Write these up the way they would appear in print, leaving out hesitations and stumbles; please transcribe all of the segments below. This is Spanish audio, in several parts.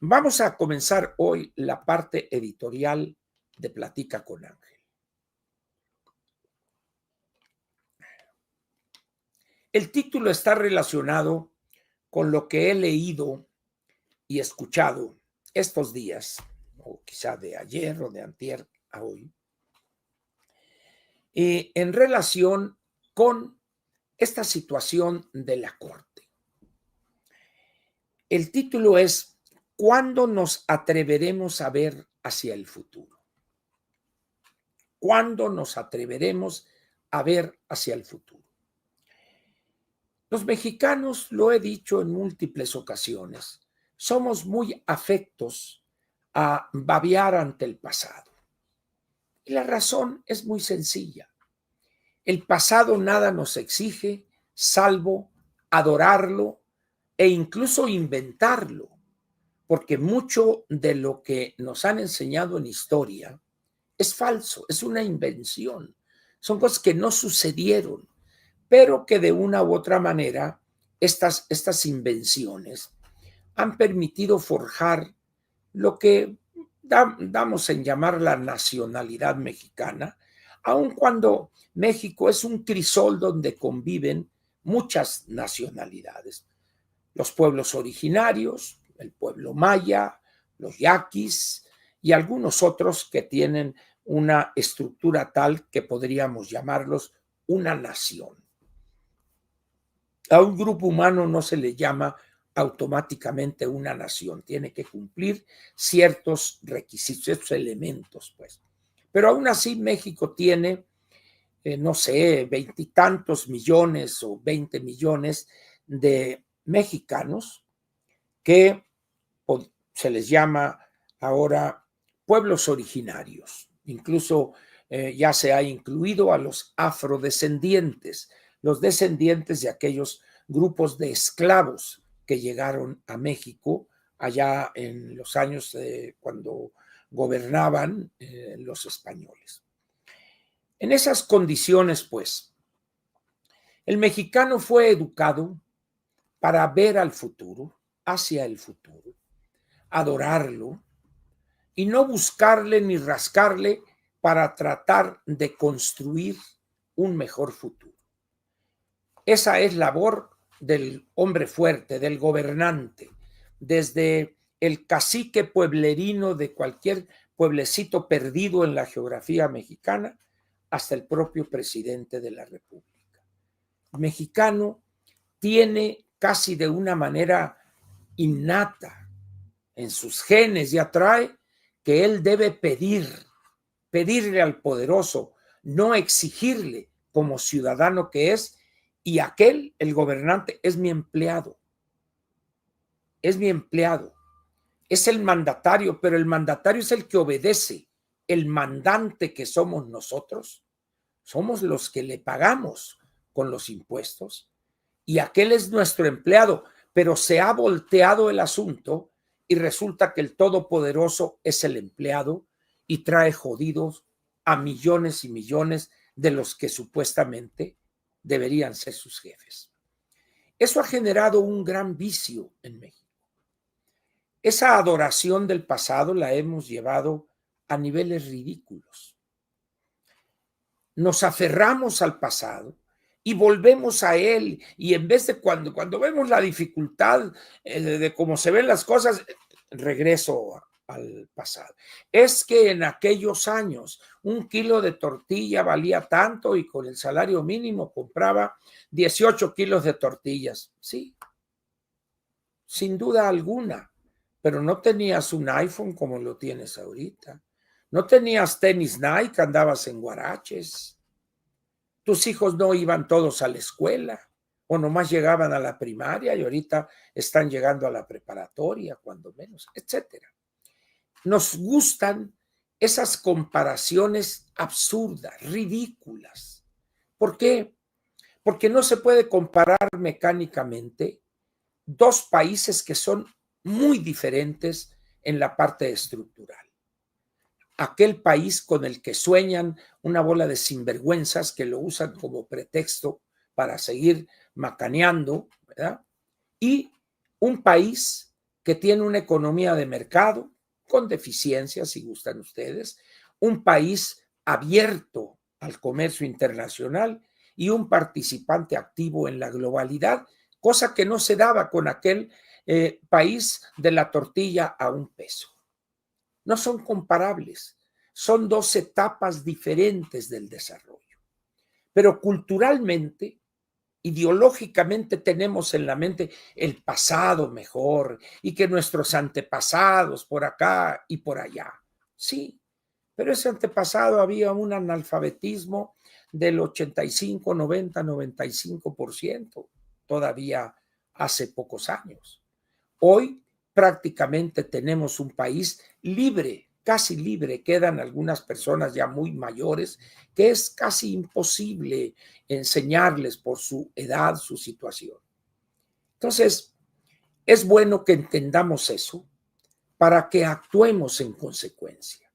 Vamos a comenzar hoy la parte editorial de Platica con Ángel. El título está relacionado con lo que he leído y escuchado estos días, o quizá de ayer o de antier a hoy, en relación con esta situación de la Corte. El título es ¿Cuándo nos atreveremos a ver hacia el futuro? ¿Cuándo nos atreveremos a ver hacia el futuro? Los mexicanos, lo he dicho en múltiples ocasiones, somos muy afectos a babear ante el pasado. Y la razón es muy sencilla. El pasado nada nos exige, salvo adorarlo e incluso inventarlo, porque mucho de lo que nos han enseñado en historia es falso, es una invención. Son cosas que no sucedieron, pero que de una u otra manera estas invenciones han permitido forjar lo que damos en llamar la nacionalidad mexicana, aun cuando México es un crisol donde conviven muchas nacionalidades. Los pueblos originarios, el pueblo maya, los yaquis y algunos otros que tienen una estructura tal que podríamos llamarlos una nación. A un grupo humano no se le llama automáticamente una nación, tiene que cumplir ciertos requisitos, ciertos elementos, pues. Pero aún así México tiene, no sé, 20 y tantos millones o 20 millones de mexicanos que se les llama ahora pueblos originarios. Incluso ya se ha incluido a los afrodescendientes, los descendientes de aquellos grupos de esclavos que llegaron a México allá en los años cuando gobernaban los españoles. En esas condiciones, pues, el mexicano fue educado para ver al futuro, hacia el futuro, adorarlo y no buscarle ni rascarle para tratar de construir un mejor futuro. Esa es labor del hombre fuerte, del gobernante, desde el cacique pueblerino de cualquier pueblecito perdido en la geografía mexicana hasta el propio presidente de la República. El mexicano tiene casi de una manera innata en sus genes, ya trae que él debe pedirle al poderoso, no exigirle como ciudadano que es, y aquel, el gobernante, es mi empleado. Es mi empleado. Es el mandatario, pero el mandatario es el que obedece. El mandante que somos nosotros, somos los que le pagamos con los impuestos, y aquel es nuestro empleado, pero se ha volteado el asunto y resulta que el todopoderoso es el empleado y trae jodidos a millones y millones de los que supuestamente deberían ser sus jefes. Eso ha generado un gran vicio en México. Esa adoración del pasado la hemos llevado a niveles ridículos. Nos aferramos al pasado y volvemos a él, y en vez de cuando vemos la dificultad de cómo se ven las cosas, regreso al pasado. Es que en aquellos años un kilo de tortilla valía tanto y con el salario mínimo compraba 18 kilos de tortillas. Sí, sin duda alguna, pero no tenías un iPhone como lo tienes ahorita. No tenías tenis Nike, andabas en guaraches. Tus hijos no iban todos a la escuela o nomás llegaban a la primaria y ahorita están llegando a la preparatoria, cuando menos, etcétera. Nos gustan esas comparaciones absurdas, ridículas. ¿Por qué? Porque no se puede comparar mecánicamente dos países que son muy diferentes en la parte estructural. Aquel país con el que sueñan una bola de sinvergüenzas que lo usan como pretexto para seguir macaneando, ¿verdad? Y un país que tiene una economía de mercado con deficiencias, si gustan ustedes, un país abierto al comercio internacional y un participante activo en la globalidad, cosa que no se daba con aquel país de la tortilla a $1. No son comparables, son dos etapas diferentes del desarrollo. Pero culturalmente, ideológicamente tenemos en la mente el pasado mejor y que nuestros antepasados por acá y por allá. Sí, pero ese antepasado había un analfabetismo del 85, 90, 95% todavía hace pocos años. Hoy prácticamente tenemos un país libre, casi libre. Quedan algunas personas ya muy mayores que es casi imposible enseñarles por su edad, su situación. Entonces, es bueno que entendamos eso para que actuemos en consecuencia.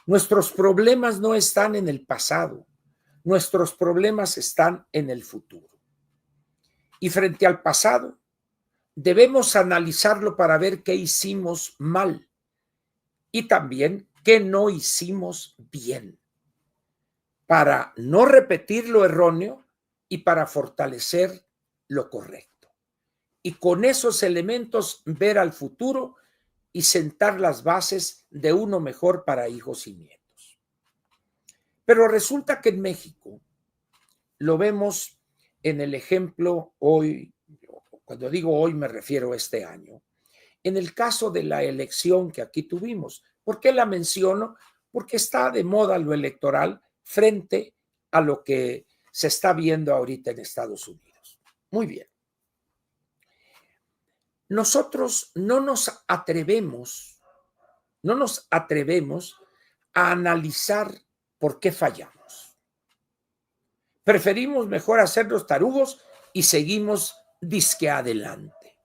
Nuestros problemas no están en el pasado, nuestros problemas están en el futuro. Y frente al pasado, debemos analizarlo para ver qué hicimos mal y también qué no hicimos bien, para no repetir lo erróneo y para fortalecer lo correcto. Y con esos elementos ver al futuro y sentar las bases de uno mejor para hijos y nietos. Pero resulta que en México lo vemos en el ejemplo hoy, cuando digo hoy me refiero a este año, en el caso de la elección que aquí tuvimos. ¿Por qué la menciono? Porque está de moda lo electoral frente a lo que se está viendo ahorita en Estados Unidos. Muy bien. Nosotros no nos atrevemos a analizar por qué fallamos. Preferimos mejor hacernos tarugos y seguimos disque adelante.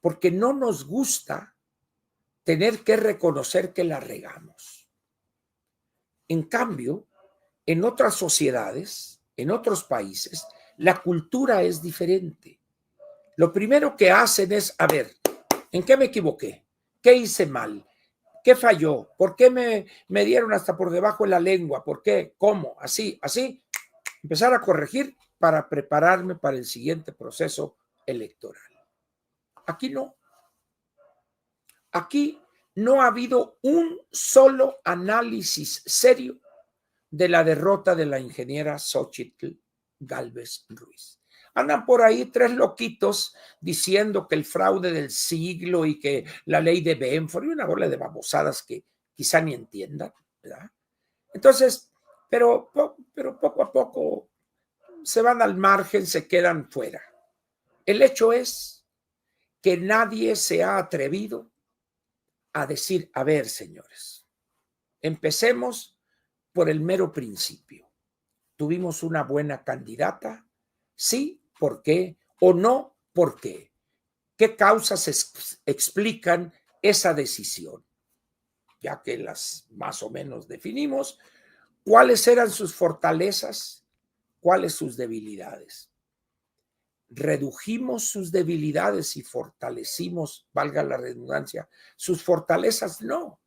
Porque no nos gusta tener que reconocer que la regamos. En cambio, en otras sociedades, en otros países, la cultura es diferente. Lo primero que hacen es, a ver, ¿en qué me equivoqué? ¿Qué hice mal? ¿Qué falló? ¿Por qué me dieron hasta por debajo de la lengua? ¿Por qué? ¿Cómo? Así. Empezar a corregir para prepararme para el siguiente proceso electoral. Aquí no. Aquí no ha habido un solo análisis serio de la derrota de la ingeniera Xóchitl Gálvez Ruiz. Andan por ahí tres loquitos diciendo que el fraude del siglo y que la ley de Benford y una bola de babosadas que quizá ni entiendan, ¿verdad? Entonces, pero poco a poco se van al margen, se quedan fuera. El hecho es que nadie se ha atrevido a decir, a ver, señores, empecemos por el mero principio. ¿Tuvimos una buena candidata? Sí, ¿por qué? ¿O no? ¿Por qué? ¿Qué causas explican esa decisión? Ya que las más o menos definimos, ¿cuáles eran sus fortalezas? ¿Cuáles sus debilidades? ¿Redujimos sus debilidades y fortalecimos, valga la redundancia, sus fortalezas? No.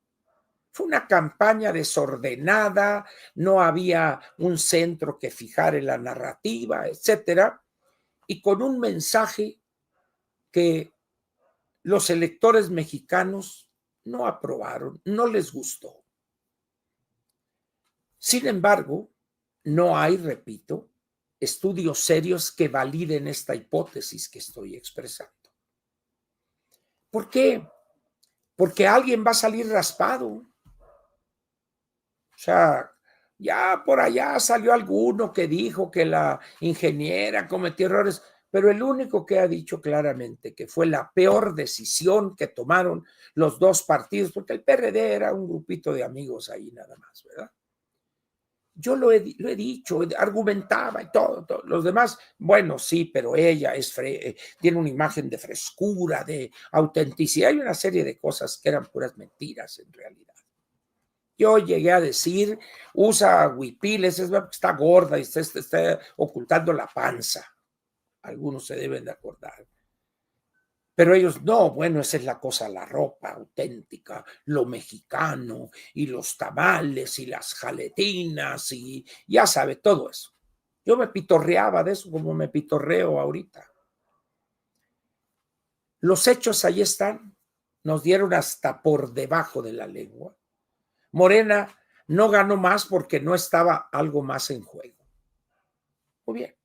Fue una campaña desordenada, no había un centro que fijar en la narrativa, etcétera, y con un mensaje que los electores mexicanos no aprobaron, no les gustó. Sin embargo, no hay, repito, estudios serios que validen esta hipótesis que estoy expresando. ¿Por qué? Porque alguien va a salir raspado. O sea, ya por allá salió alguno que dijo que la ingeniera cometió errores, pero el único que ha dicho claramente que fue la peor decisión que tomaron los dos partidos, porque el PRD era un grupito de amigos ahí nada más, ¿verdad? Yo lo he dicho, argumentaba y todo. Los demás, bueno, sí, pero ella tiene una imagen de frescura, de autenticidad y una serie de cosas que eran puras mentiras en realidad. Yo llegué a decir, usa huipiles, está gorda y está ocultando la panza. Algunos se deben de acordar. Pero ellos, no, bueno, esa es la cosa, la ropa auténtica, lo mexicano, y los tamales, y las jaletinas, y ya sabe, todo eso. Yo me pitorreaba de eso como me pitorreo ahorita. Los hechos ahí están, nos dieron hasta por debajo de la lengua. Morena no ganó más porque no estaba algo más en juego. Muy bien.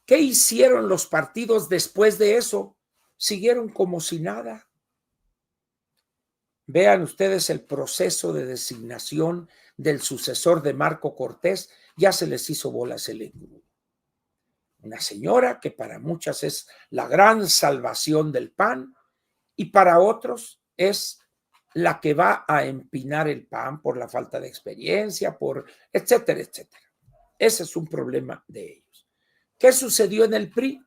¿Qué hicieron los partidos después de eso? Siguieron como si nada. Vean ustedes el proceso de designación del sucesor de Marco Cortés, ya se les hizo bolas el engrudo. Una señora que para muchas es la gran salvación del PAN y para otros es la que va a empinar el PAN por la falta de experiencia, por etcétera, etcétera. Ese es un problema de ellos. ¿Qué sucedió en el PRI?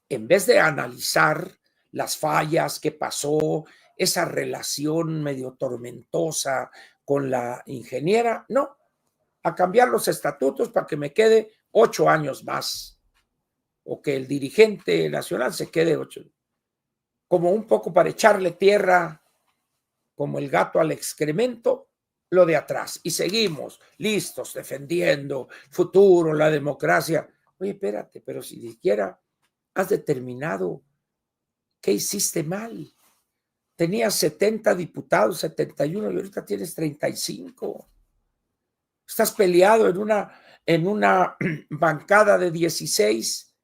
En vez de analizar las fallas, qué pasó, esa relación medio tormentosa con la ingeniera, no, a cambiar los estatutos para que me quede 8 años más, o que el dirigente nacional se quede 8, como un poco para echarle tierra, como el gato al excremento, lo de atrás, y seguimos listos, defendiendo el futuro, la democracia. Oye, espérate, pero si ni siquiera has determinado qué hiciste mal. Tenías 70 diputados, 71, y ahorita tienes 35. Estás peleado en una bancada de 16,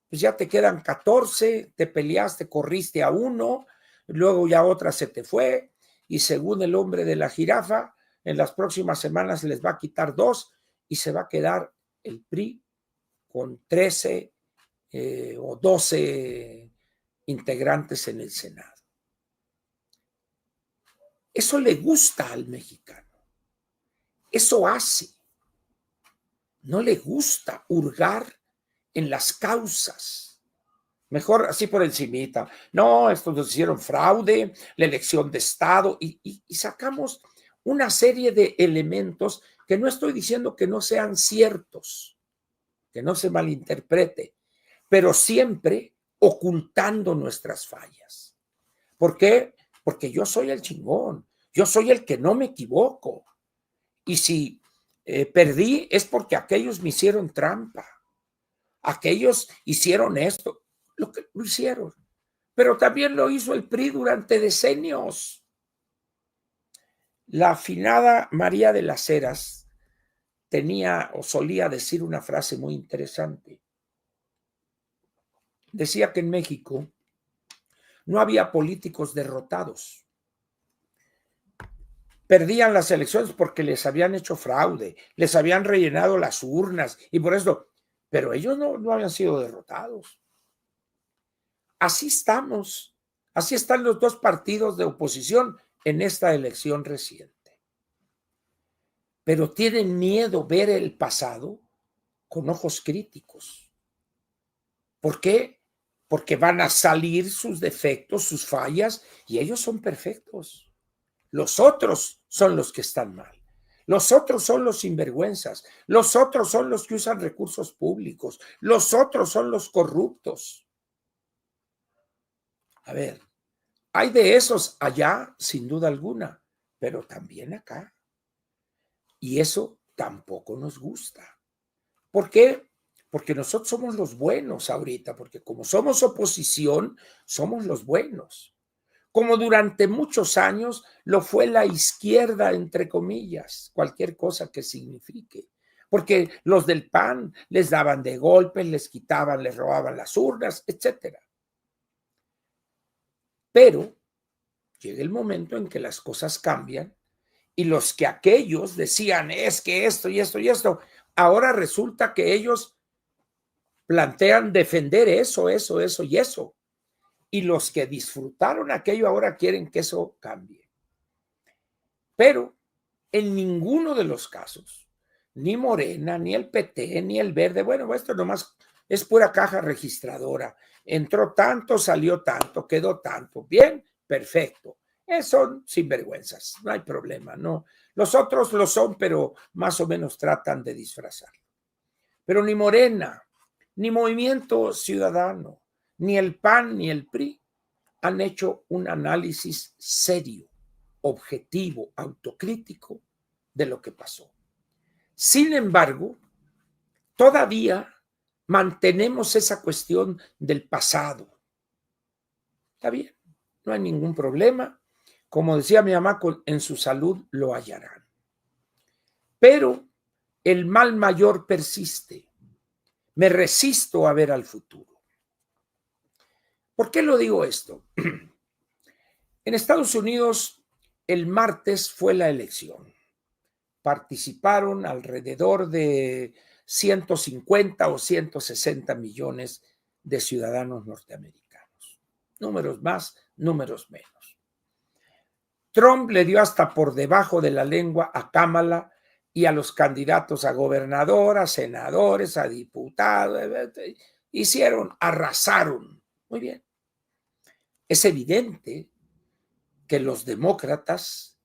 pues ya te quedan 14, te peleaste, corriste a uno, luego ya otra se te fue, y según el hombre de la jirafa, en las próximas semanas les va a quitar 2 y se va a quedar el PRI con 13 o 12 integrantes en el Senado. Eso le gusta al mexicano. Eso hace. No le gusta hurgar en las causas. Mejor así por encimita. No, estos nos hicieron fraude, la elección de Estado, y sacamos una serie de elementos que no estoy diciendo que no sean ciertos, que no se malinterprete, pero siempre ocultando nuestras fallas. ¿Por qué? Porque yo soy el chingón, yo soy el que no me equivoco. Y si perdí es porque aquellos me hicieron trampa, aquellos hicieron esto, lo que lo hicieron. Pero también lo hizo el PRI durante decenios. La afinada María de las Heras tenía o solía decir una frase muy interesante. Decía que en México no había políticos derrotados. Perdían las elecciones porque les habían hecho fraude, les habían rellenado las urnas y por eso, pero ellos no habían sido derrotados. Así estamos, así están los dos partidos de oposición en esta elección reciente. Pero tienen miedo ver el pasado con ojos críticos. ¿Por qué? Porque van a salir sus defectos, sus fallas, y ellos son perfectos. Los otros son los que están mal. Los otros son los sinvergüenzas. Los otros son los que usan recursos públicos. Los otros son los corruptos. A ver, hay de esos allá, sin duda alguna, pero también acá. Y eso tampoco nos gusta. ¿Por qué? Porque nosotros somos los buenos ahorita, porque como somos oposición, somos los buenos. Como durante muchos años lo fue la izquierda, entre comillas, cualquier cosa que signifique. Porque los del PAN les daban de golpes, les quitaban, les robaban las urnas, etcétera. Pero llega el momento en que las cosas cambian y los que aquellos decían es que esto y esto y esto, ahora resulta que ellos plantean defender eso y eso. Y los que disfrutaron aquello ahora quieren que eso cambie. Pero en ninguno de los casos, ni Morena, ni el PT, ni el Verde, bueno, esto nomás es pura caja registradora. Entró tanto, salió tanto, quedó tanto. Bien, perfecto. Son sinvergüenzas, no hay problema, ¿no? Los otros lo son, pero más o menos tratan de disfrazarlo. Pero ni Morena, ni Movimiento Ciudadano, ni el PAN ni el PRI han hecho un análisis serio, objetivo, autocrítico de lo que pasó. Sin embargo, todavía mantenemos esa cuestión del pasado. Está bien, no hay ningún problema. Como decía mi mamá, en su salud lo hallarán. Pero el mal mayor persiste. Me resisto a ver al futuro. ¿Por qué lo digo esto? En Estados Unidos, el martes fue la elección. Participaron alrededor de 150 o 160 millones de ciudadanos norteamericanos. Números más, números menos. Trump le dio hasta por debajo de la lengua a Kamala y a los candidatos a gobernador, a senadores, a diputados. Arrasaron. Muy bien. Es evidente que los demócratas,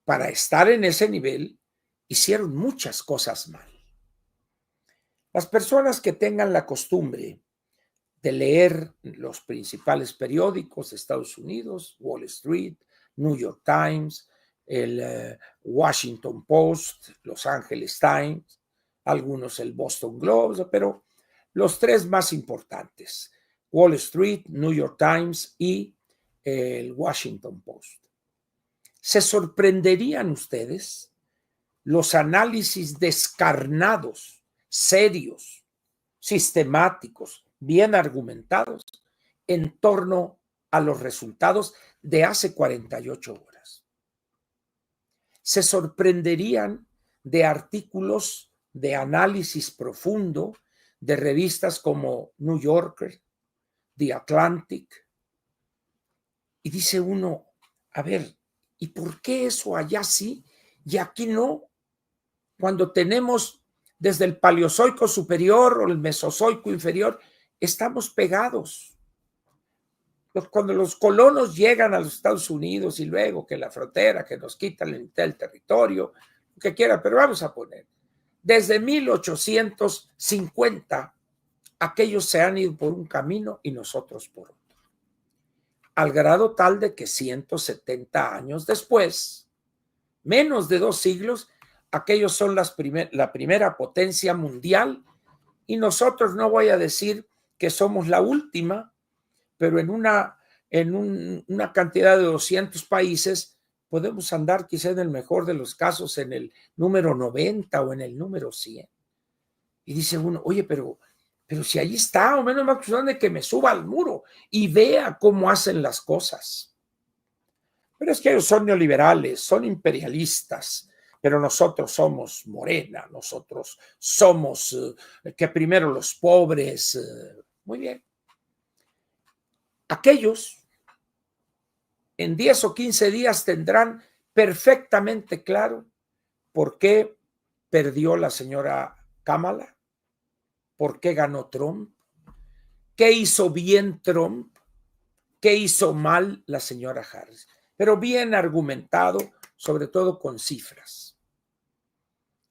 para estar en ese nivel, hicieron muchas cosas mal. Las personas que tengan la costumbre de leer los principales periódicos de Estados Unidos, Wall Street, New York Times, el Washington Post, Los Angeles Times, algunos el Boston Globe, pero los tres más importantes, Wall Street, New York Times y el Washington Post. ¿Se sorprenderían ustedes los análisis descarnados, serios, sistemáticos, bien argumentados en torno a los resultados de hace 48 horas? Se sorprenderían de artículos de análisis profundo de revistas como New Yorker, The Atlantic, y dice uno, a ver, ¿y por qué eso allá sí y aquí no? Cuando tenemos desde el Paleozoico superior o el Mesozoico inferior, estamos pegados. Cuando los colonos llegan a los Estados Unidos y luego que la frontera, que nos quitan el territorio, lo que quiera, pero vamos a poner, desde 1850, aquellos se han ido por un camino y nosotros por otro. Al grado tal de que 170 años después, menos de 2 siglos, aquellos son la primera potencia mundial y nosotros, no voy a decir que somos la última, pero en una cantidad de 200 países podemos andar quizá en el mejor de los casos en el número 90 o en el número 100. Y dice uno, oye, pero si ahí está, o menos más cuestión de que me suba al muro y vea cómo hacen las cosas. Pero es que ellos son neoliberales, son imperialistas, pero nosotros somos Morena, nosotros somos que primero los pobres. Muy bien. Aquellos en 10 o 15 días tendrán perfectamente claro por qué perdió la señora Kamala, por qué ganó Trump, qué hizo bien Trump, qué hizo mal la señora Harris, pero bien argumentado, sobre todo con cifras.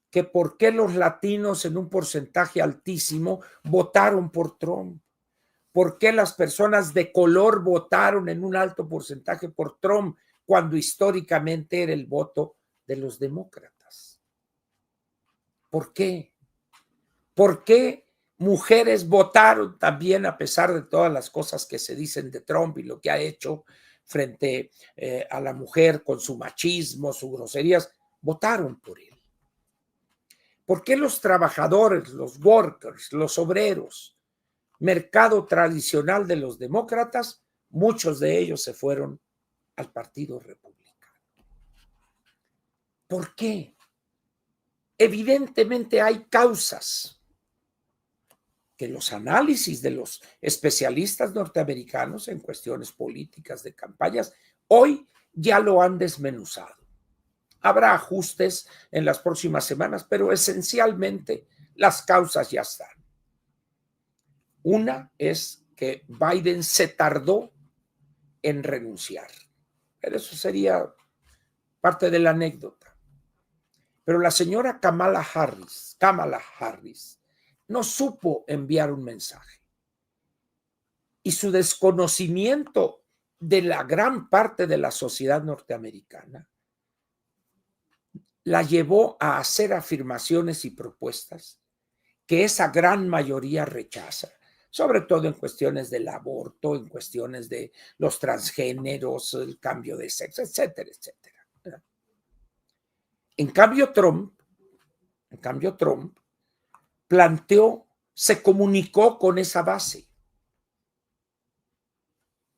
Que por qué los latinos en un porcentaje altísimo votaron por Trump, por qué las personas de color votaron en un alto porcentaje por Trump cuando históricamente era el voto de los demócratas. ¿Por qué? ¿Por qué mujeres votaron también a pesar de todas las cosas que se dicen de Trump y lo que ha hecho frente a la mujer con su machismo, sus groserías? Votaron por él. ¿Por qué los trabajadores, los workers, los obreros, mercado tradicional de los demócratas, muchos de ellos se fueron al Partido Republicano? ¿Por qué? Evidentemente hay causas que los análisis de los especialistas norteamericanos en cuestiones políticas de campañas hoy ya lo han desmenuzado. Habrá ajustes en las próximas semanas, pero esencialmente las causas ya están. Una es que Biden se tardó en renunciar, pero eso sería parte de la anécdota. Pero la señora Kamala Harris no supo enviar un mensaje. y su desconocimiento de la gran parte de la sociedad norteamericana la llevó a hacer afirmaciones y propuestas que esa gran mayoría rechaza, sobre todo en cuestiones del aborto, en cuestiones de los transgéneros, el cambio de sexo, etcétera, etcétera. En cambio, Trump planteó, se comunicó con esa base.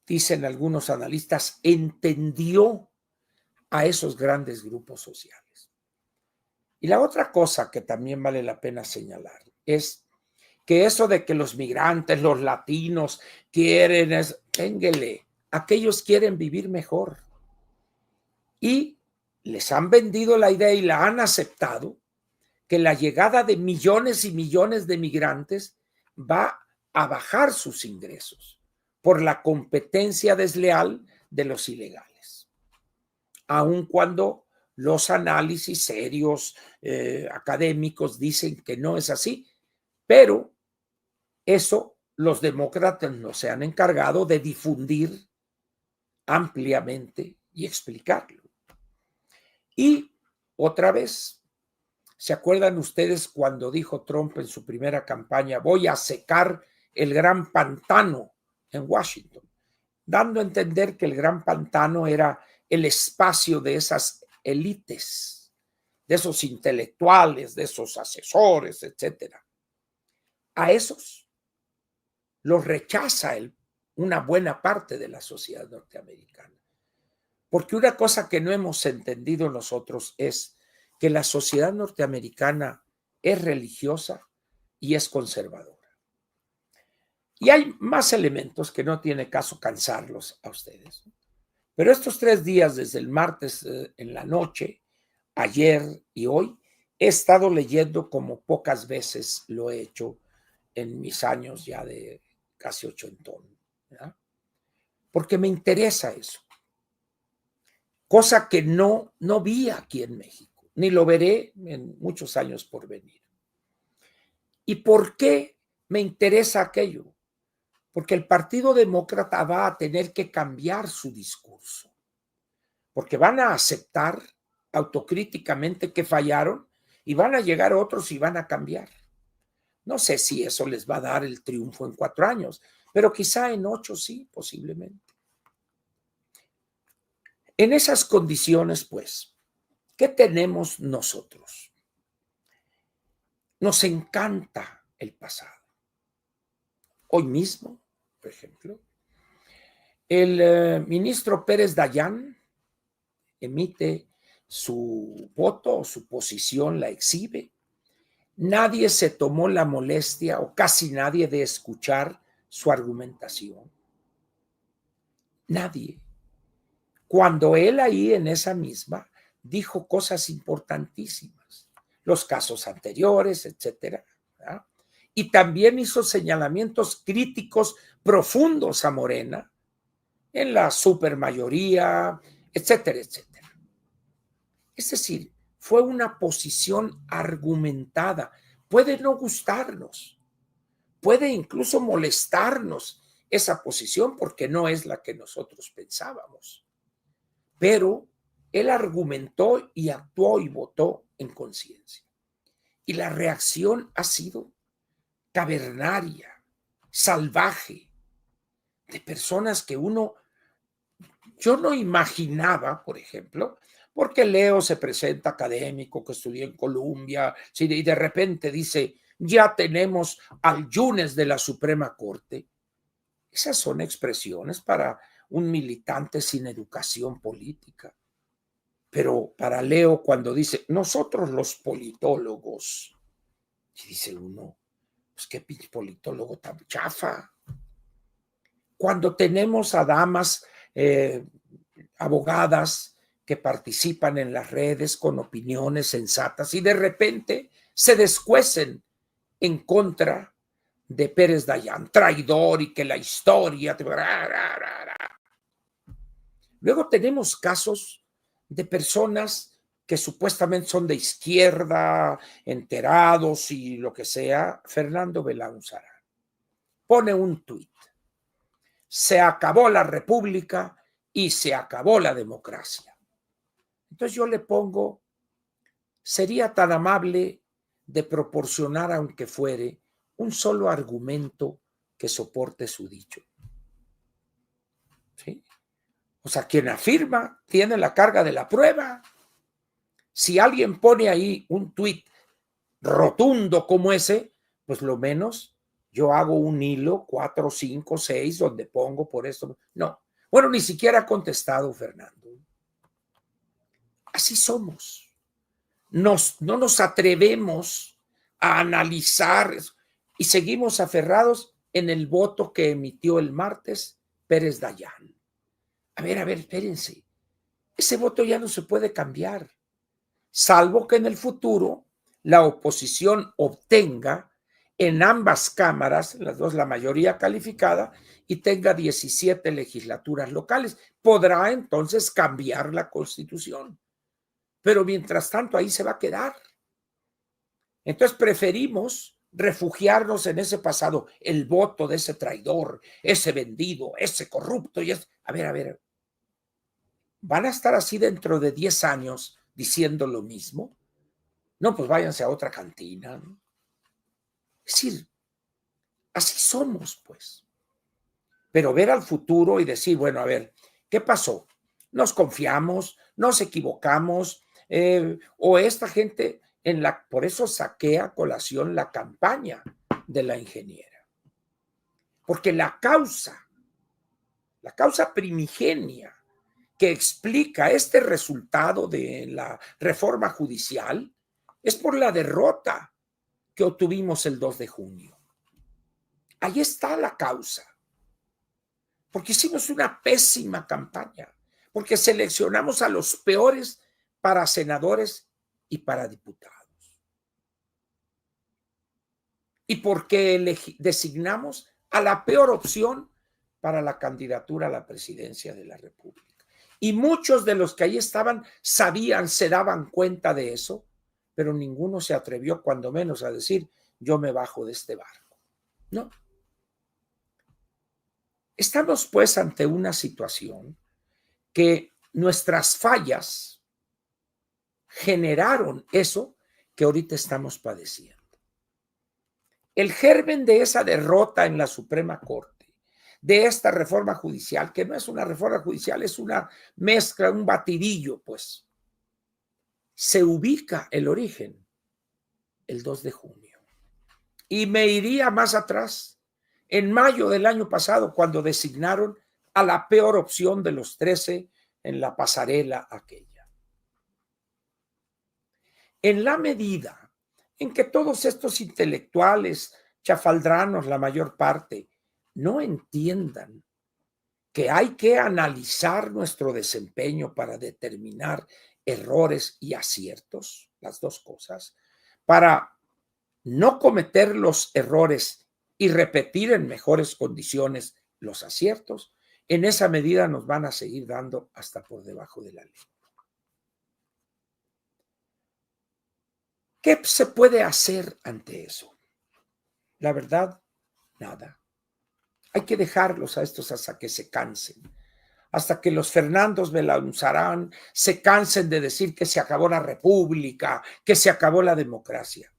Dicen algunos analistas, entendió a esos grandes grupos sociales. Y la otra cosa que también vale la pena señalar es que eso de que los migrantes, los latinos quieren, ténguele, aquellos quieren vivir mejor. Y les han vendido la idea y la han aceptado que la llegada de millones y millones de migrantes va a bajar sus ingresos por la competencia desleal de los ilegales. Aun cuando los análisis serios académicos dicen que no es así, pero eso los demócratas no se han encargado de difundir ampliamente y explicarlo. Y otra vez, ¿se acuerdan ustedes cuando dijo Trump en su primera campaña, voy a secar el gran pantano en Washington? Dando a entender que el gran pantano era el espacio de esas élites, de esos intelectuales, de esos asesores, etcétera. A esos los rechaza una buena parte de la sociedad norteamericana. Porque una cosa que no hemos entendido nosotros es que la sociedad norteamericana es religiosa y es conservadora. Y hay más elementos que no tiene caso cansarlos a ustedes. Pero estos 3 días, desde el martes en la noche, ayer y hoy, he estado leyendo como pocas veces lo he hecho en mis años ya de casi ochentón, ¿verdad? Porque me interesa eso. Cosa que no vi aquí en México, ni lo veré en muchos años por venir. ¿Y por qué me interesa aquello? Porque el Partido Demócrata va a tener que cambiar su discurso, porque van a aceptar autocríticamente que fallaron y van a llegar otros y van a cambiar. No sé si eso les va a dar el triunfo en 4 años, pero quizá en 8 sí, posiblemente. En esas condiciones, pues, ¿qué tenemos nosotros? Nos encanta el pasado. Hoy mismo, por ejemplo, el ministro Pérez Dayán emite su voto o su posición, la exhibe. Nadie se tomó la molestia, o casi nadie, de escuchar su argumentación. Nadie. Cuando él ahí en esa misma dijo cosas importantísimas, los casos anteriores, etcétera, ¿verdad? Y también hizo señalamientos críticos profundos a Morena en la supermayoría, etcétera, etcétera. Es decir, fue una posición argumentada. Puede no gustarnos, puede incluso molestarnos esa posición porque no es la que nosotros pensábamos. Pero él argumentó y actuó y votó en conciencia. Y la reacción ha sido cavernaria, salvaje, de personas que yo no imaginaba, por ejemplo, porque Leo se presenta académico, que estudió en Columbia, y de repente dice, ya tenemos al Yunes de la Suprema Corte. Esas son expresiones para un militante sin educación política. Pero para Leo, cuando dice, nosotros los politólogos, y dice uno, pues qué pinche politólogo tan chafa. Cuando tenemos a damas abogadas que participan en las redes con opiniones sensatas y de repente se descuecen en contra de Pérez Dayán, traidor y que la historia. Luego tenemos casos de personas que supuestamente son de izquierda, enterados y lo que sea. Fernando Belanzara pone un tuit. se acabó la república y se acabó la democracia. Entonces yo le pongo, sería tan amable de proporcionar, aunque fuere, un solo argumento que soporte su dicho. ¿Sí? O sea, quien afirma tiene la carga de la prueba. Si alguien pone ahí un tuit rotundo como ese, pues lo menos yo hago un hilo 4, 5, 6 donde pongo por esto. No, bueno, ni siquiera ha contestado Fernando. Así somos. No nos atrevemos a analizar y seguimos aferrados en el voto que emitió el martes Pérez Dayán. A ver, espérense. Ese voto ya no se puede cambiar, salvo que en el futuro la oposición obtenga en ambas cámaras, las dos, la mayoría calificada, y tenga 17 legislaturas locales. Podrá entonces cambiar la Constitución. Pero mientras tanto ahí se va a quedar. Entonces preferimos refugiarnos en ese pasado, el voto de ese traidor, ese vendido, ese corrupto. Y a ver, ¿van a estar así dentro de 10 años diciendo lo mismo? No, pues váyanse a otra cantina, ¿no? Es decir, así somos, pues. Pero ver al futuro y decir, bueno, a ver, ¿qué pasó? ¿Nos confiamos? ¿Nos equivocamos? ¿O esta gente por eso saqué a colación la campaña de la ingeniera? Porque la causa primigenia que explica este resultado de la reforma judicial es por la derrota que obtuvimos el 2 de junio. Ahí está la causa. Porque hicimos una pésima campaña, porque seleccionamos a los peores para senadores y para diputados. Y porque designamos a la peor opción para la candidatura a la presidencia de la República. Y muchos de los que ahí estaban sabían, se daban cuenta de eso, pero ninguno se atrevió, cuando menos, a decir, yo me bajo de este barco. No. Estamos pues ante una situación que nuestras fallas generaron eso que ahorita estamos padeciendo. El germen de esa derrota en la Suprema Corte, de esta reforma judicial, que no es una reforma judicial, es una mezcla, un batidillo, pues, se ubica el origen el 2 de junio. Y me iría más atrás, en mayo del año pasado, cuando designaron a la peor opción de los 13 en la pasarela aquella. En la medida en que todos estos intelectuales chafaldranos, la mayor parte, no entiendan que hay que analizar nuestro desempeño para determinar errores y aciertos, las dos cosas, para no cometer los errores y repetir en mejores condiciones los aciertos, en esa medida nos van a seguir dando hasta por debajo de la ley. ¿Qué se puede hacer ante eso? La verdad, nada. Hay que dejarlos a estos hasta que se cansen, hasta que los Fernandos Belanzarán se cansen de decir que se acabó la república, que se acabó la democracia.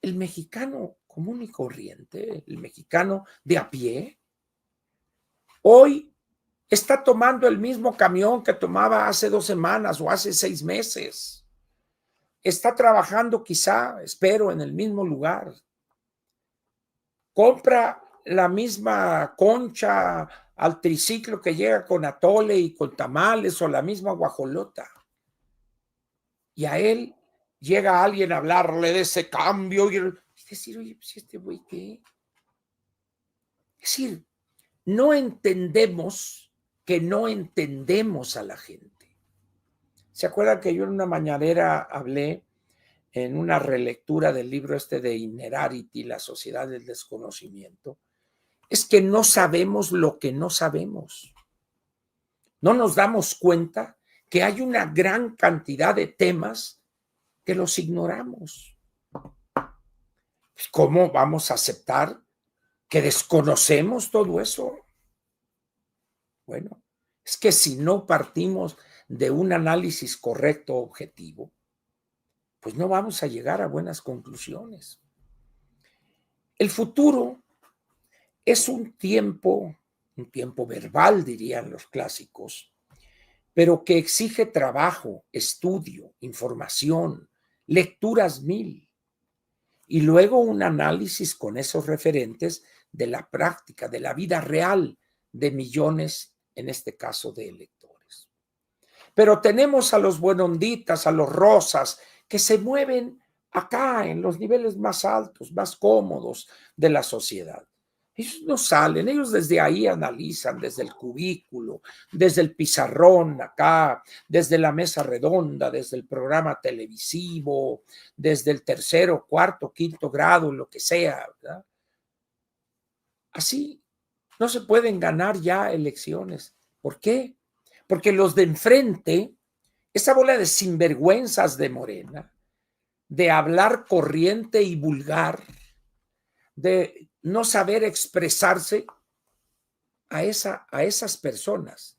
El mexicano común y corriente, el mexicano de a pie, hoy está tomando el mismo camión que tomaba hace 2 semanas o hace 6 meses. Está trabajando quizá, espero, en el mismo lugar. Compra la misma concha al triciclo que llega con atole y con tamales, o la misma guajolota. Y a él llega alguien a hablarle de ese cambio y decir, oye, pues este güey, ¿qué? Es decir, no entendemos que no entendemos a la gente. ¿Se acuerdan que yo en una mañanera hablé en una relectura del libro de Innerarity, La Sociedad del Desconocimiento? Es que no sabemos lo que no sabemos. No nos damos cuenta que hay una gran cantidad de temas que los ignoramos. ¿Cómo vamos a aceptar que desconocemos todo eso? Bueno, es que si no partimos de un análisis correcto, objetivo, pues no vamos a llegar a buenas conclusiones. El futuro es un tiempo verbal, dirían los clásicos, pero que exige trabajo, estudio, información, lecturas mil, y luego un análisis con esos referentes de la práctica, de la vida real de millones, en este caso, de electores. Pero tenemos a los buenonditas, a los rosas, que se mueven acá en los niveles más altos, más cómodos de la sociedad. Ellos no salen, ellos desde ahí analizan, desde el cubículo, desde el pizarrón acá, desde la mesa redonda, desde el programa televisivo, desde el tercero, cuarto, quinto grado, lo que sea, ¿verdad? Así no se pueden ganar ya elecciones. ¿Por qué? Porque los de enfrente, esa bola de sinvergüenzas de Morena, de hablar corriente y vulgar, de no saber expresarse, a esas personas,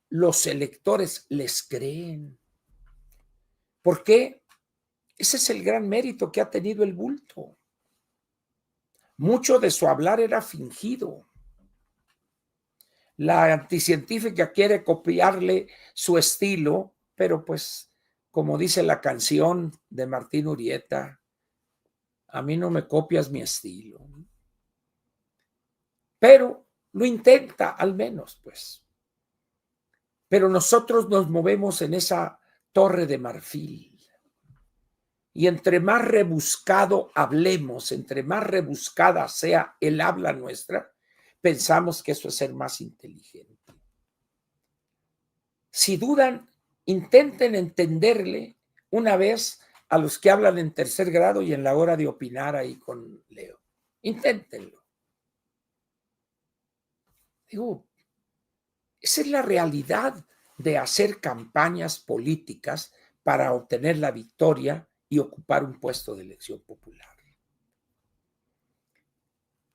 los electores les creen. ¿Por qué? Ese es el gran mérito que ha tenido el bulto. Mucho de su hablar era fingido. La anticientífica quiere copiarle su estilo, pero pues, como dice la canción de Martín Urieta, a mí no me copias mi estilo. Pero lo intenta al menos, pues. Pero nosotros nos movemos en esa torre de marfil. Y entre más rebuscado hablemos, entre más rebuscada sea el habla nuestra, pensamos que eso es ser más inteligente. Si dudan, intenten entenderle una vez a los que hablan en tercer grado y en la hora de opinar ahí con Leo. Inténtenlo. Digo, esa es la realidad de hacer campañas políticas para obtener la victoria y ocupar un puesto de elección popular.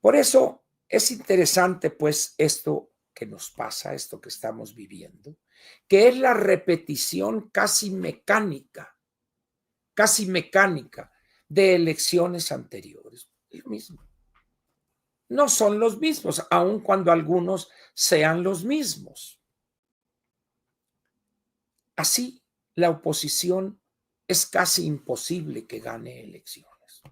Por eso es interesante, pues, esto que nos pasa, esto que estamos viviendo, que es la repetición casi mecánica de elecciones anteriores. Es lo mismo. No son los mismos, aun cuando algunos sean los mismos. Así, la oposición es casi imposible que gane elecciones.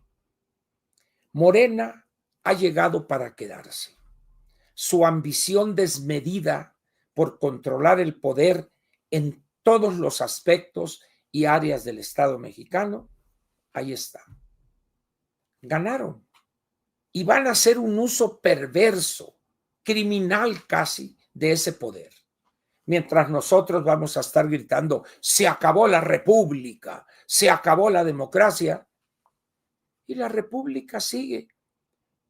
Morena ha llegado para quedarse. Su ambición desmedida por controlar el poder en todos los aspectos y áreas del Estado mexicano, ahí está. Ganaron. Y van a hacer un uso perverso, criminal casi, de ese poder. Mientras nosotros vamos a estar gritando, se acabó la república, se acabó la democracia. Y la república sigue.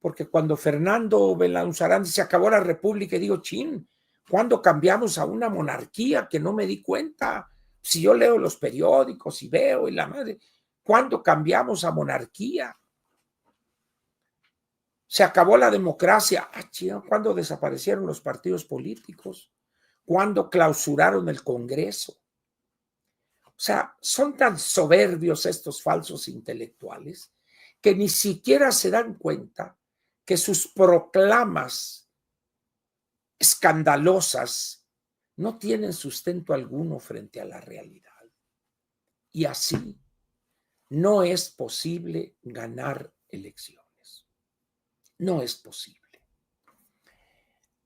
Porque cuando Fernando Belanzarán dice, se acabó la república, y digo, chin, ¿cuándo cambiamos a una monarquía que no me di cuenta? Si yo leo los periódicos y veo, y la madre, ¿cuándo cambiamos a monarquía? Se acabó la democracia. Ah, chido, ¿cuándo desaparecieron los partidos políticos? ¿Cuándo clausuraron el Congreso? O sea, son tan soberbios estos falsos intelectuales que ni siquiera se dan cuenta que sus proclamas escandalosas no tienen sustento alguno frente a la realidad. Y así no es posible ganar elecciones. No es posible.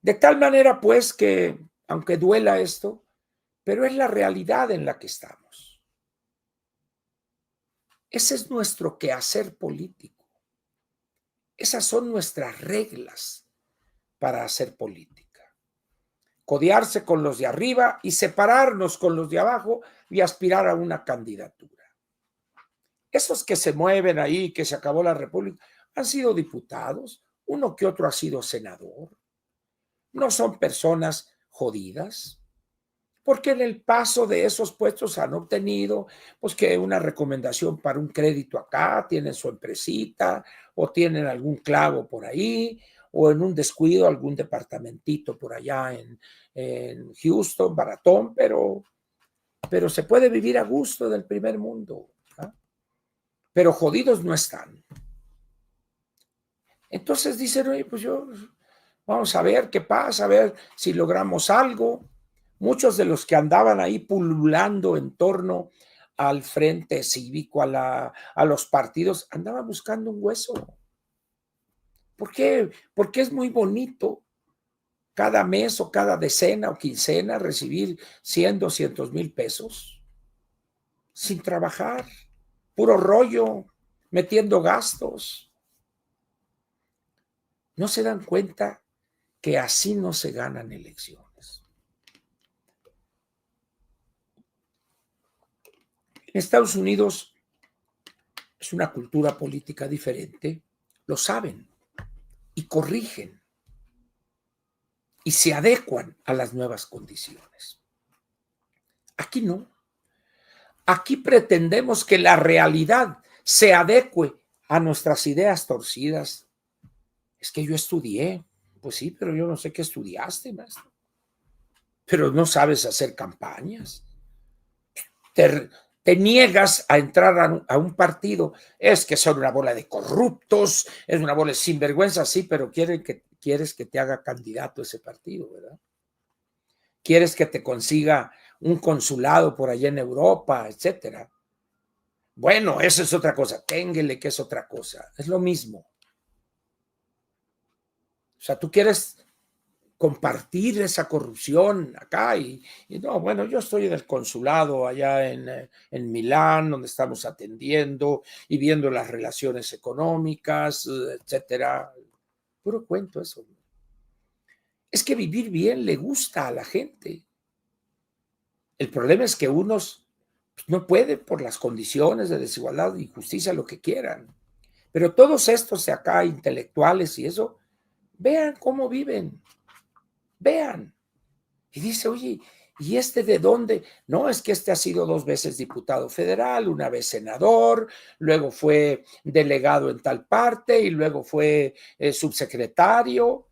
De tal manera, pues, que, aunque duela esto, pero es la realidad en la que estamos. Ese es nuestro quehacer político. Esas son nuestras reglas para hacer política. Codearse con los de arriba y separarnos con los de abajo y aspirar a una candidatura. Esos que se mueven ahí, que se acabó la república, han sido diputados, uno que otro ha sido senador. No son personas jodidas, porque en el paso de esos puestos han obtenido, pues, que una recomendación para un crédito acá, tienen su empresita o tienen algún clavo por ahí, o en un descuido algún departamentito por allá en Houston, baratón, pero se puede vivir a gusto del primer mundo, ¿no? Pero jodidos no están. Entonces dicen, oye, pues vamos a ver qué pasa, a ver si logramos algo. Muchos de los que andaban ahí pululando en torno al frente cívico, a los partidos, andaban buscando un hueso. ¿Por qué? Porque es muy bonito cada mes o cada decena o quincena recibir 100, 200 mil pesos sin trabajar, puro rollo, metiendo gastos. No se dan cuenta que así no se ganan elecciones. En Estados Unidos es una cultura política diferente, lo saben y corrigen y se adecuan a las nuevas condiciones. Aquí no. Aquí pretendemos que la realidad se adecue a nuestras ideas torcidas. Es que yo estudié. Pues sí, pero yo no sé qué estudiaste, maestro. Pero no sabes hacer campañas. Te niegas a entrar a un partido. Es que son una bola de corruptos, es una bola de sinvergüenza, sí, pero quieres que te haga candidato a ese partido, ¿verdad? Quieres que te consiga un consulado por allá en Europa, etcétera. Bueno, eso es otra cosa. Ténguele que es otra cosa. Es lo mismo. O sea, tú quieres compartir esa corrupción acá y no, bueno, yo estoy en el consulado allá en Milán, donde estamos atendiendo y viendo las relaciones económicas, etcétera. Puro cuento eso. Es que vivir bien le gusta a la gente. El problema es que unos no pueden por las condiciones de desigualdad, injusticia, lo que quieran. Pero todos estos de acá, intelectuales y eso, vean cómo viven, vean. Y dice, oye, ¿y este de dónde? No, es que este ha sido 2 veces diputado federal, una vez senador, luego fue delegado en tal parte y luego fue subsecretario.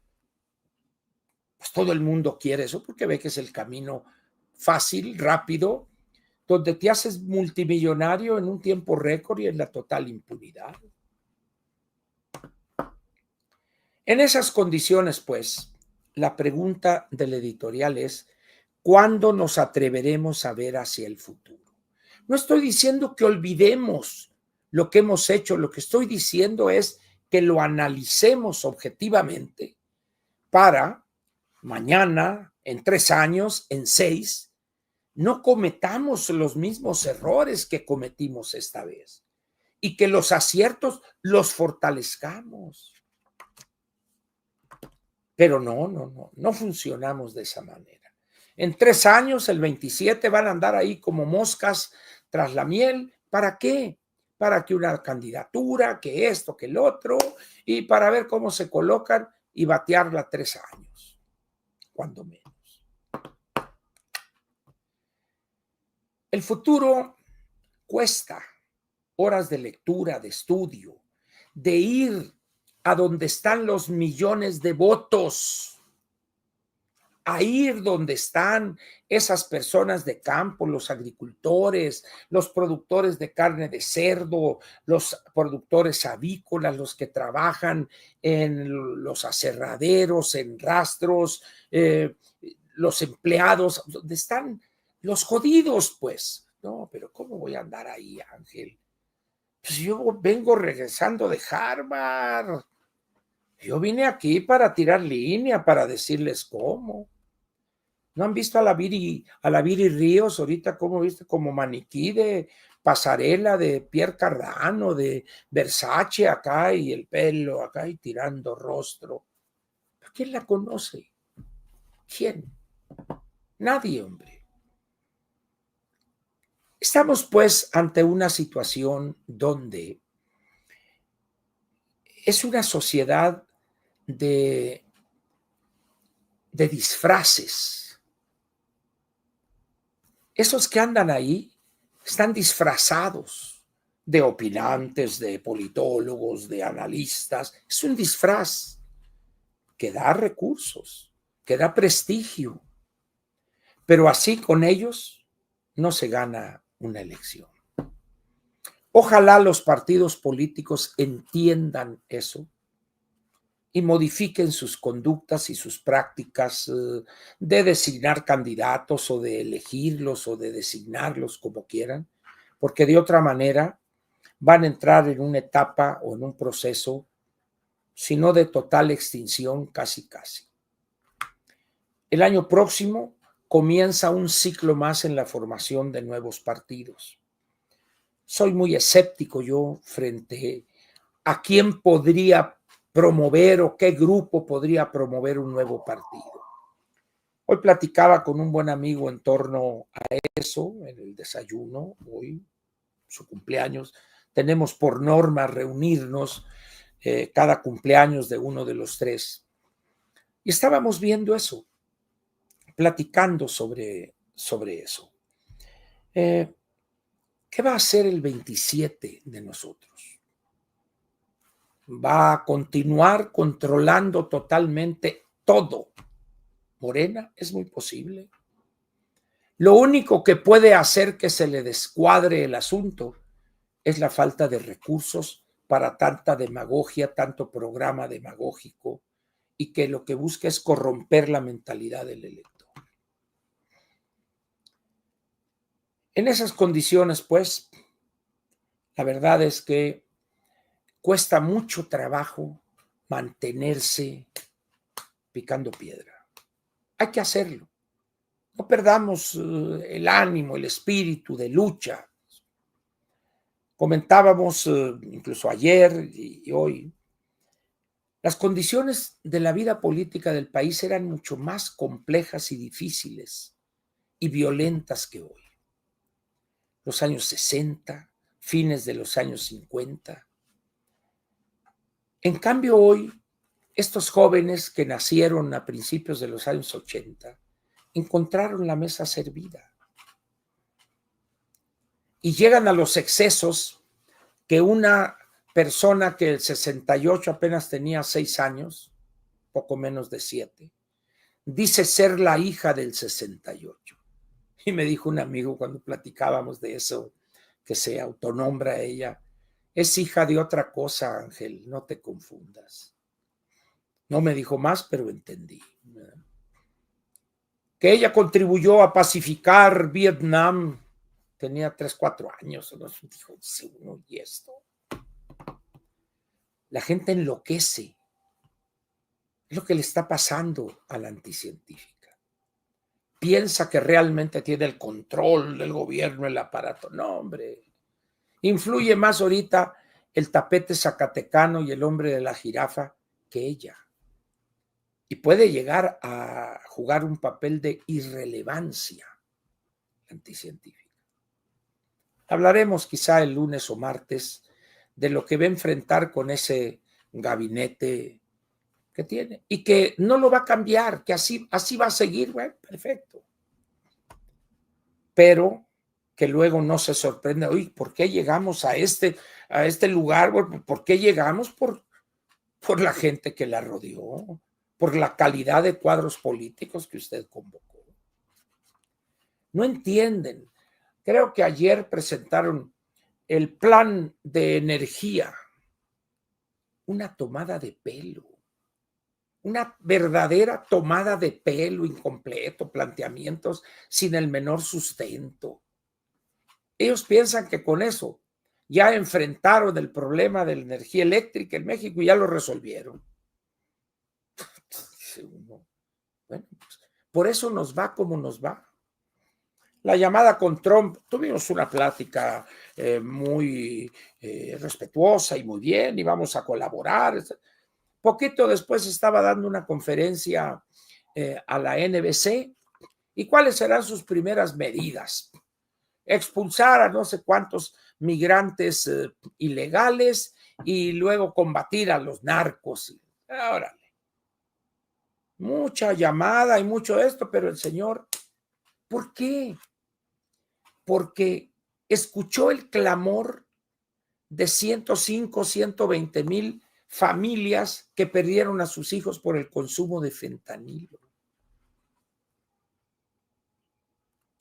Pues todo el mundo quiere eso porque ve que es el camino fácil, rápido, donde te haces multimillonario en un tiempo récord y en la total impunidad. En esas condiciones, pues, la pregunta del editorial es, ¿cuándo nos atreveremos a ver hacia el futuro? No estoy diciendo que olvidemos lo que hemos hecho, lo que estoy diciendo es que lo analicemos objetivamente para mañana, en 3 años, en 6, no cometamos los mismos errores que cometimos esta vez y que los aciertos los fortalezcamos. Pero no funcionamos de esa manera. En 3 años, el 27, van a andar ahí como moscas tras la miel. ¿Para qué? Para que una candidatura, que esto, que el otro, y para ver cómo se colocan y batearla 3 años, cuando menos. El futuro cuesta horas de lectura, de estudio, de ir a donde están los millones de votos, a ir donde están esas personas de campo, los agricultores, los productores de carne de cerdo, los productores avícolas, los que trabajan en los aserraderos, en rastros, los empleados, donde están los jodidos, pues. No, pero ¿cómo voy a andar ahí, Ángel? Pues yo vengo regresando de Harvard. Yo vine aquí para tirar línea, para decirles cómo. ¿No han visto a la Viri Ríos ahorita cómo viste como maniquí de pasarela de Pierre Cardin, de Versace acá y el pelo acá y tirando rostro? ¿Quién la conoce? ¿Quién? Nadie, hombre. Estamos pues ante una situación donde es una sociedad de disfraces. Esos que andan ahí están disfrazados de opinantes, de politólogos, de analistas. Es un disfraz. que da recursos, que da prestigio, pero así con ellos no se gana una elección. Ojalá los partidos políticos entiendan eso y modifiquen sus conductas y sus prácticas de designar candidatos o de elegirlos o de designarlos como quieran, porque de otra manera van a entrar en una etapa o en un proceso, si no de total extinción, casi casi. El año próximo comienza un ciclo más en la formación de nuevos partidos. Soy muy escéptico yo frente a quién podría promover o qué grupo podría promover un nuevo partido. Hoy platicaba con un buen amigo en torno a eso, en el desayuno, hoy, su cumpleaños. Tenemos por norma reunirnos cada cumpleaños de uno de los tres. Y estábamos viendo eso, platicando sobre eso. ¿Qué va a hacer el 27 de nosotros? ¿Va a continuar controlando totalmente todo? Morena, es muy posible. Lo único que puede hacer que se le descuadre el asunto es la falta de recursos para tanta demagogia, tanto programa demagógico, y que lo que busca es corromper la mentalidad del elector. En esas condiciones, pues, la verdad es que cuesta mucho trabajo mantenerse picando piedra. Hay que hacerlo. No perdamos el ánimo, el espíritu de lucha. Comentábamos incluso ayer y hoy, las condiciones de la vida política del país eran mucho más complejas y difíciles y violentas que hoy. Los años 60, fines de los años 50. En cambio hoy, estos jóvenes que nacieron a principios de los años 80 encontraron la mesa servida y llegan a los excesos que una persona que el 68 apenas tenía 6 años, poco menos de 7, dice ser la hija del 68. Y me dijo un amigo cuando platicábamos de eso, que se autonombra ella, es hija de otra cosa, Ángel, no te confundas. No me dijo más, pero entendí. Que ella contribuyó a pacificar Vietnam, tenía 3, 4 años, ¿no? Dijo, sí, uno, y esto. La gente enloquece. Es lo que le está pasando a la anticientífica. Piensa que realmente tiene el control del gobierno, el aparato. No, hombre. Influye más ahorita el tapete zacatecano y el hombre de la jirafa que ella. Y puede llegar a jugar un papel de irrelevancia anticientífica. Hablaremos quizá el lunes o martes de lo que va a enfrentar con ese gabinete que tiene y que no lo va a cambiar, que así va a seguir, bueno, perfecto. Pero que luego no se sorprenda, oye, ¿por qué llegamos a este lugar? ¿Por qué llegamos? Por la gente que la rodeó, por la calidad de cuadros políticos que usted convocó. No entienden. Creo que ayer presentaron el plan de energía, una tomada de pelo, una verdadera tomada de pelo incompleto, planteamientos sin el menor sustento. Ellos piensan que con eso ya enfrentaron el problema de la energía eléctrica en México y ya lo resolvieron. Bueno, pues, por eso nos va como nos va. La llamada con Trump, tuvimos una plática muy respetuosa y muy bien, y vamos a colaborar. Poquito después estaba dando una conferencia a la NBC, y cuáles serán sus primeras medidas. Expulsar a no sé cuántos migrantes ilegales y luego combatir a los narcos. Órale. Mucha llamada y mucho esto, pero el señor, ¿por qué? Porque escuchó el clamor de 105, 120 mil familias que perdieron a sus hijos por el consumo de fentanilo.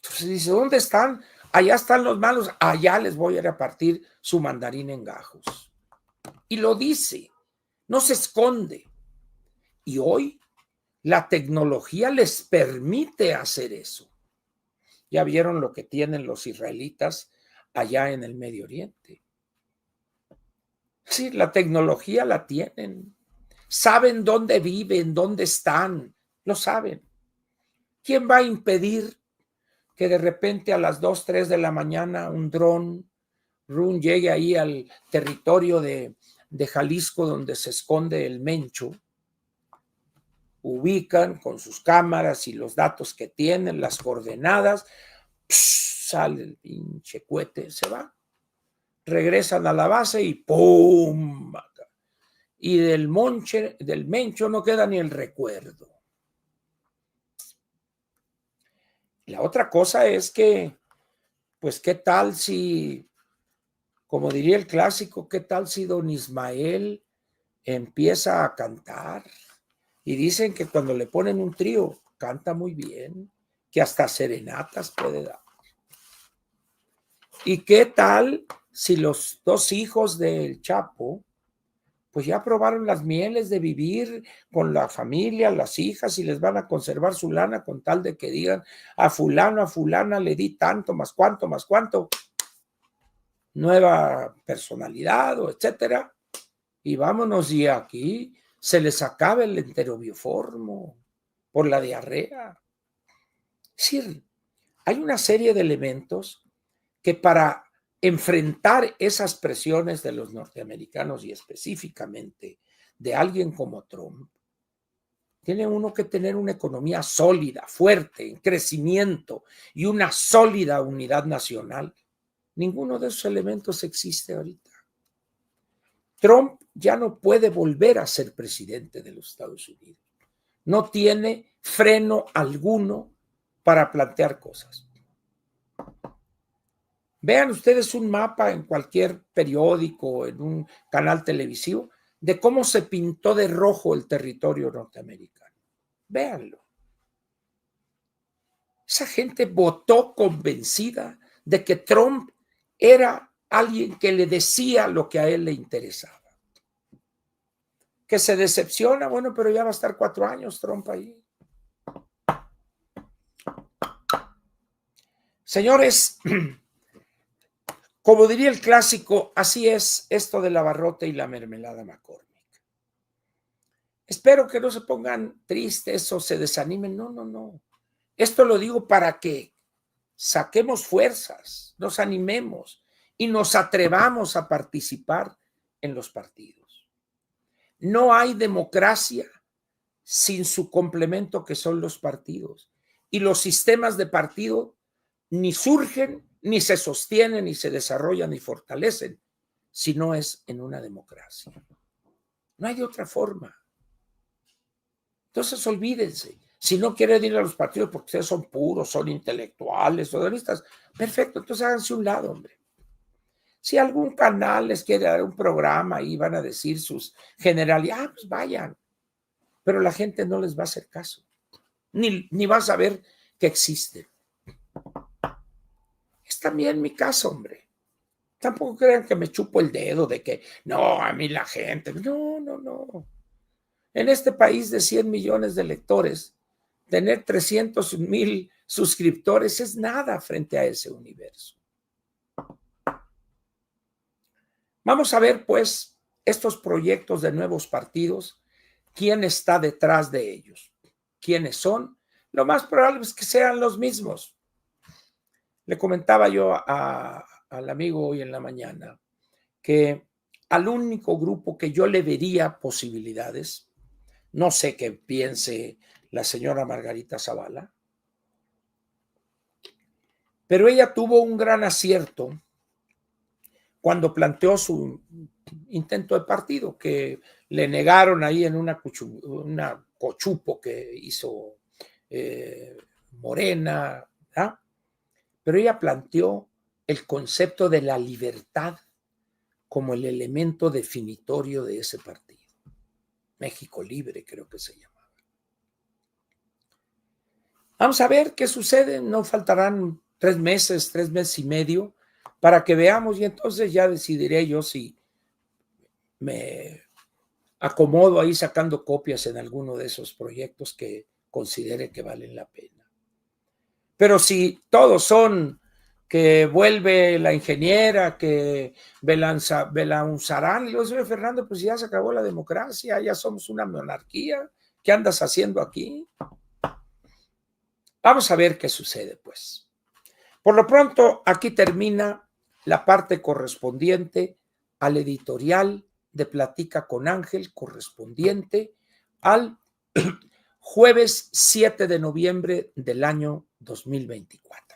Entonces dice, ¿dónde están? Allá están los malos, allá les voy a repartir su mandarín en gajos. Y lo dice, no se esconde. Y hoy la tecnología les permite hacer eso. Ya vieron lo que tienen los israelitas allá en el Medio Oriente. Sí, la tecnología la tienen. Saben dónde viven, dónde están, lo saben. ¿Quién va a impedir que de repente a las 2, 3 de la mañana un dron llegue ahí al territorio de Jalisco donde se esconde el Mencho? Ubican con sus cámaras y los datos que tienen, las coordenadas, sale el pinche cohete, se va. Regresan a la base y ¡pum! Y del Mencho no queda ni el recuerdo. La otra cosa es que, pues, ¿qué tal si, como diría el clásico, qué tal si don Ismael empieza a cantar? Y dicen que cuando le ponen un trío, canta muy bien, que hasta serenatas puede dar. ¿Y qué tal si los 2 hijos del Chapo, pues ya probaron las mieles de vivir con la familia, las hijas, y les van a conservar su lana con tal de que digan a fulano, a fulana le di tanto, más cuánto, nueva personalidad o etcétera, y vámonos, y aquí se les acaba el enterobioformo por la diarrea. Es decir, hay una serie de elementos que para enfrentar esas presiones de los norteamericanos y específicamente de alguien como Trump, tiene uno que tener una economía sólida, fuerte, en crecimiento y una sólida unidad nacional. Ninguno de esos elementos existe ahorita. Trump ya no puede volver a ser presidente de los Estados Unidos. No tiene freno alguno para plantear cosas. Vean ustedes un mapa en cualquier periódico, en un canal televisivo, de cómo se pintó de rojo el territorio norteamericano. Véanlo. Esa gente votó convencida de que Trump era alguien que le decía lo que a él le interesaba. Que se decepciona, bueno, pero ya va a estar 4 años Trump ahí. Señores, como diría el clásico, así es esto de la barrota y la mermelada McCormick. Espero que no se pongan tristes o se desanimen. No, no, no. Esto lo digo para que saquemos fuerzas, nos animemos y nos atrevamos a participar en los partidos. No hay democracia sin su complemento que son los partidos. Y los sistemas de partido ni surgen, ni se sostienen, ni se desarrollan, ni fortalecen, si no es en una democracia. No hay de otra forma. Entonces olvídense. Si no quieren ir a los partidos porque ustedes son puros, son intelectuales, sodonistas, perfecto, entonces háganse un lado, hombre. Si algún canal les quiere dar un programa y van a decir sus generalidades, pues vayan. Pero la gente no les va a hacer caso. Ni va a saber que existen. Es también mi caso, hombre. Tampoco crean que me chupo el dedo de que, no, a mí la gente. No, no, no. En este país de 100 millones de electores, tener 300,000 suscriptores es nada frente a ese universo. Vamos a ver, pues, estos proyectos de nuevos partidos, quién está detrás de ellos, quiénes son. Lo más probable es que sean los mismos. Le comentaba yo al amigo hoy en la mañana que al único grupo que yo le vería posibilidades, no sé qué piense la señora Margarita Zavala, pero ella tuvo un gran acierto cuando planteó su intento de partido, que le negaron ahí en una cochupo que hizo Morena, ¿verdad? Pero ella planteó el concepto de la libertad como el elemento definitorio de ese partido. México Libre, creo que se llama. Vamos a ver qué sucede. No faltarán 3 meses, 3 meses y medio, para que veamos, y entonces ya decidiré yo si me acomodo ahí sacando copias en alguno de esos proyectos que considere que valen la pena. Pero si todos son que vuelve la ingeniera, que Belaunzarán, y luego, Fernando, pues ya se acabó la democracia, ya somos una monarquía, ¿qué andas haciendo aquí? Vamos a ver qué sucede, pues. Por lo pronto, aquí termina la parte correspondiente al editorial de Platica con Ángel, correspondiente al jueves 7 de noviembre del año 2024.